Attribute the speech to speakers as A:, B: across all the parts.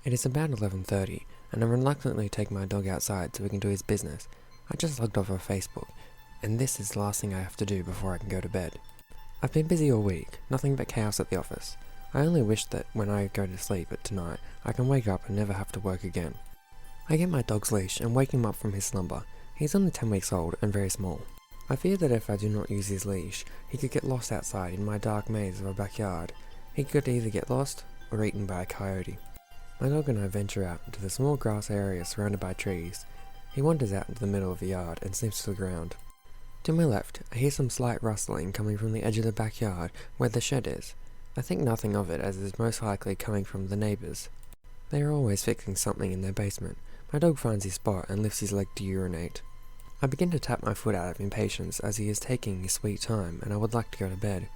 A: It is about 11:30, and I reluctantly take my dog outside so he can do his business. I just logged off of Facebook, and this is the last thing I have to do before I can go to bed. I've been busy all week, nothing but chaos at the office. I only wish that when I go to sleep at tonight, I can wake up and never have to work again. I get my dog's leash and wake him up from his slumber. He's only 10 weeks old and very small. I fear that if I do not use his leash, he could get lost outside in my dark maze of a backyard. He could either get lost or eaten by a coyote. My dog and I venture out into the small grass area surrounded by trees. He wanders out into the middle of the yard and sniffs to the ground. To my left, I hear some slight rustling coming from the edge of the backyard where the shed is. I think nothing of it, as it is most likely coming from the neighbours. They are always fixing something in their basement. My dog finds his spot and lifts his leg to urinate. I begin to tap my foot out of impatience as he is taking his sweet time and I would like to go to bed.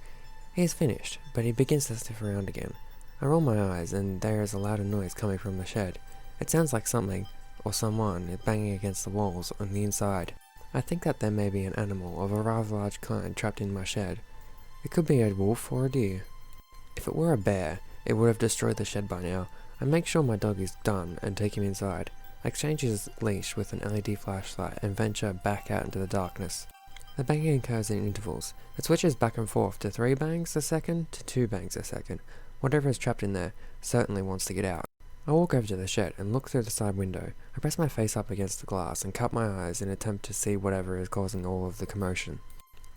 A: He is finished, but he begins to sniff around again. I roll my eyes and there is a louder noise coming from the shed. It sounds like something, or someone, is banging against the walls on the inside. I think that there may be an animal of a rather large kind trapped in my shed. It could be a wolf or a deer. If it were a bear, it would have destroyed the shed by now. I make sure my dog is done and take him inside. I exchange his leash with an LED flashlight and venture back out into the darkness. The banging occurs in intervals. It switches back and forth to 3 bangs a second to 2 bangs a second. Whatever is trapped in there certainly wants to get out. I walk over to the shed and look through the side window. I press my face up against the glass and cut my eyes in an attempt to see whatever is causing all of the commotion.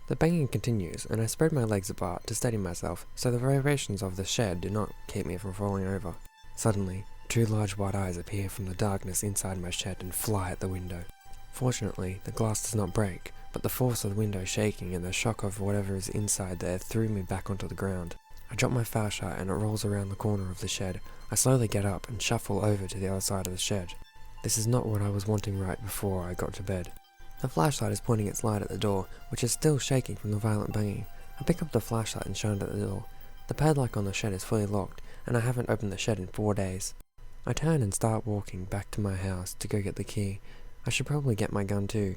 A: The banging continues, and I spread my legs apart to steady myself so the vibrations of the shed do not keep me from falling over. Suddenly, 2 large white eyes appear from the darkness inside my shed and fly at the window. Fortunately, the glass does not break, but the force of the window shaking and the shock of whatever is inside there threw me back onto the ground. I drop my flashlight and it rolls around the corner of the shed. I slowly get up and shuffle over to the other side of the shed. This is not what I was wanting right before I got to bed. The flashlight is pointing its light at the door, which is still shaking from the violent banging. I pick up the flashlight and shine it at the door. The padlock on the shed is fully locked, and I haven't opened the shed in 4 days. I turn and start walking back to my house to go get the key. I should probably get my gun too.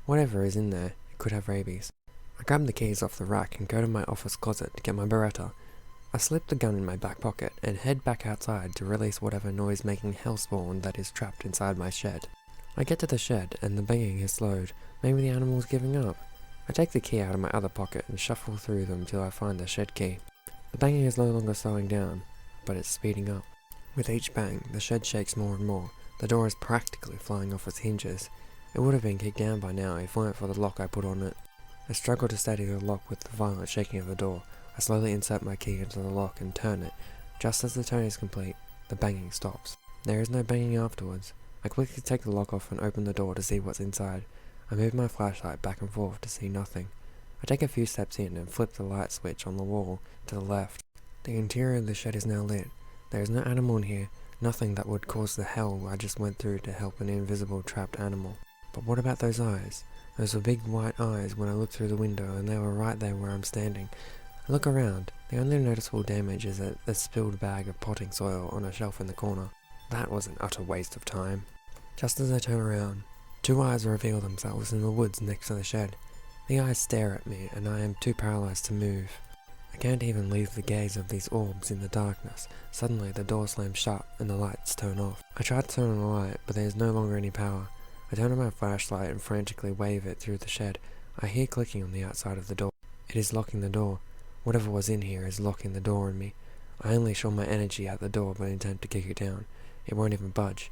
A: Whatever is in there, it could have rabies. I grab the keys off the rack and go to my office closet to get my Beretta. I slip the gun in my back pocket and head back outside to release whatever noise-making hellspawn that is trapped inside my shed. I get to the shed and the banging has slowed. Maybe the animal is giving up. I take the key out of my other pocket and shuffle through them till I find the shed key. The banging is no longer slowing down, but it's speeding up. With each bang, the shed shakes more and more. The door is practically flying off its hinges. It would have been kicked down by now if it weren't for the lock I put on it. I struggle to steady the lock with the violent shaking of the door. I slowly insert my key into the lock and turn it. Just as the turn is complete, the banging stops. There is no banging afterwards. I quickly take the lock off and open the door to see what's inside. I move my flashlight back and forth to see nothing. I take a few steps in and flip the light switch on the wall to the left. The interior of the shed is now lit. There is no animal in here, nothing that would cause the hell I just went through to help an invisible trapped animal. But what about those eyes? Those were big white eyes when I looked through the window and they were right there where I'm standing. I look around. The only noticeable damage is a spilled bag of potting soil on a shelf in the corner. That was an utter waste of time. Just as I turn around, 2 eyes reveal themselves in the woods next to the shed. The eyes stare at me and I am too paralyzed to move. I can't even leave the gaze of these orbs in the darkness. Suddenly the door slams shut and the lights turn off. I try to turn on the light, but there is no longer any power. I turn on my flashlight and frantically wave it through the shed. I hear clicking on the outside of the door. It is locking the door. Whatever was in here is locking the door on me. I unleash all my energy at the door but intend to kick it down. It won't even budge.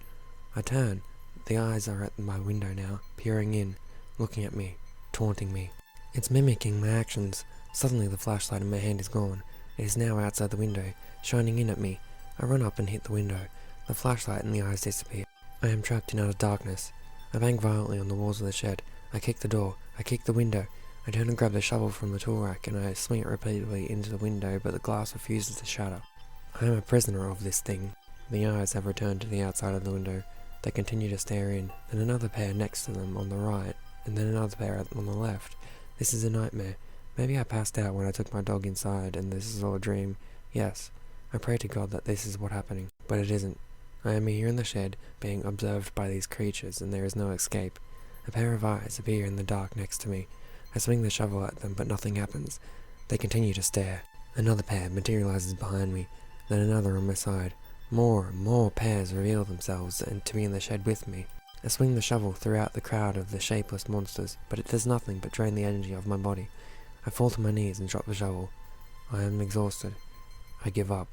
A: I turn. The eyes are at my window now, peering in, looking at me, taunting me. It's mimicking my actions. Suddenly the flashlight in my hand is gone. It is now outside the window, shining in at me. I run up and hit the window. The flashlight and the eyes disappear. I am trapped in utter darkness. I bang violently on the walls of the shed. I kick the door. I kick the window. I turn and grab the shovel from the tool rack and I swing it repeatedly into the window, but the glass refuses to shatter. I am a prisoner of this thing. The eyes have returned to the outside of the window. They continue to stare in, then another pair next to them on the right, and then another pair on the left. This is a nightmare. Maybe I passed out when I took my dog inside and this is all a dream. Yes, I pray to God that this is what's happening, but it isn't. I am here in the shed, being observed by these creatures, and there is no escape. A pair of eyes appear in the dark next to me. I swing the shovel at them, but nothing happens. They continue to stare. Another pair materializes behind me. then another on my side. More and more pairs reveal themselves and to be in the shed with me. I swing the shovel throughout the crowd of the shapeless monsters, but it does nothing but drain the energy of my body. I fall to my knees and drop the shovel. I am exhausted. I give up.